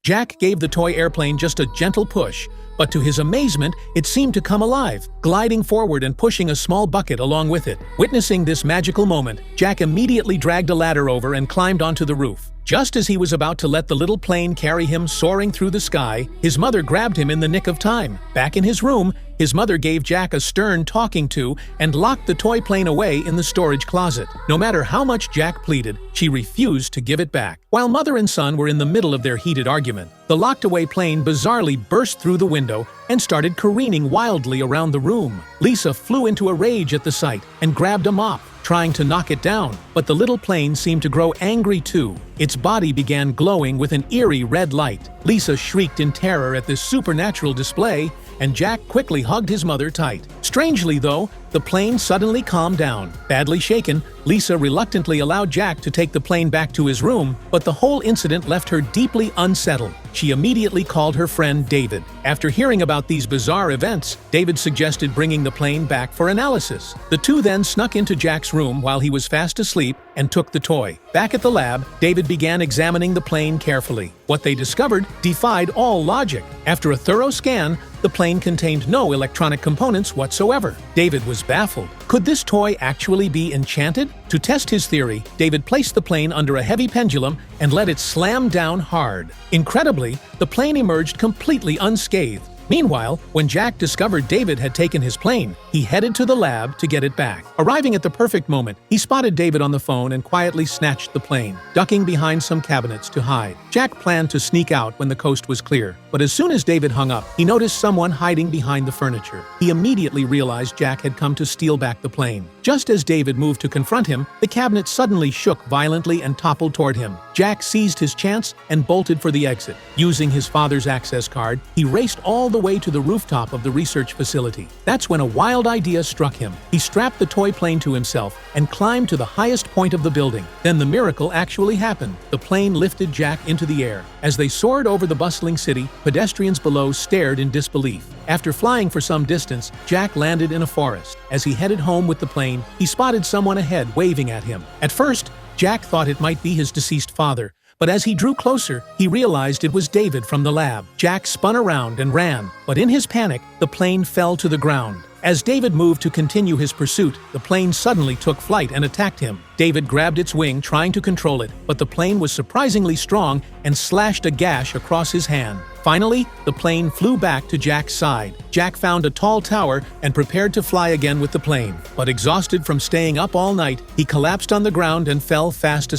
Jack gave the toy airplane just a gentle push, but to his amazement, it seemed to come alive, gliding forward and pushing a small bucket along with it. Witnessing this magical moment, Jack immediately dragged a ladder over and climbed onto the roof. Just as he was about to let the little plane carry him soaring through the sky, his mother grabbed him in the nick of time. Back in his room, his mother gave Jack a stern talking to and locked the toy plane away in the storage closet. No matter how much Jack pleaded, she refused to give it back. While mother and son were in the middle of their heated argument, the locked-away plane bizarrely burst through the window and started careening wildly around the room. Lisa flew into a rage at the sight and grabbed a mop, trying to knock it down, but the little plane seemed to grow angry too. Its body began glowing with an eerie red light. Lisa shrieked in terror at this supernatural display, and Jack quickly hugged his mother tight. Strangely though, the plane suddenly calmed down. Badly shaken, Lisa reluctantly allowed Jack to take the plane back to his room, but the whole incident left her deeply unsettled. She immediately called her friend David. After hearing about these bizarre events, David suggested bringing the plane back for analysis. The two then snuck into Jack's room while he was fast asleep and took the toy. Back at the lab, David began examining the plane carefully. What they discovered defied all logic. After a thorough scan, the plane contained no electronic components whatsoever. David was baffled. Could this toy actually be enchanted? To test his theory, David placed the plane under a heavy pendulum and let it slam down hard. Incredibly, the plane emerged completely unscathed. Meanwhile, when Jack discovered David had taken his plane, he headed to the lab to get it back. Arriving at the perfect moment, he spotted David on the phone and quietly snatched the plane, ducking behind some cabinets to hide. Jack planned to sneak out when the coast was clear, but as soon as David hung up, he noticed someone hiding behind the furniture. He immediately realized Jack had come to steal back the plane. Just as David moved to confront him, the cabinet suddenly shook violently and toppled toward him. Jack seized his chance and bolted for the exit. Using his father's access card, he raced all the way to the rooftop of the research facility. That's when a wild idea struck him. He strapped the toy plane to himself and climbed to the highest point of the building. Then the miracle actually happened. The plane lifted Jack into the air. As they soared over the bustling city, pedestrians below stared in disbelief. After flying for some distance, Jack landed in a forest. As he headed home with the plane, he spotted someone ahead waving at him. At first, Jack thought it might be his deceased father, but as he drew closer, he realized it was David from the lab. Jack spun around and ran, but in his panic, the plane fell to the ground. As David moved to continue his pursuit, the plane suddenly took flight and attacked him. David grabbed its wing, trying to control it, but the plane was surprisingly strong and slashed a gash across his hand. Finally, the plane flew back to Jack's side. Jack found a tall tower and prepared to fly again with the plane. But exhausted from staying up all night, he collapsed on the ground and fell fast asleep.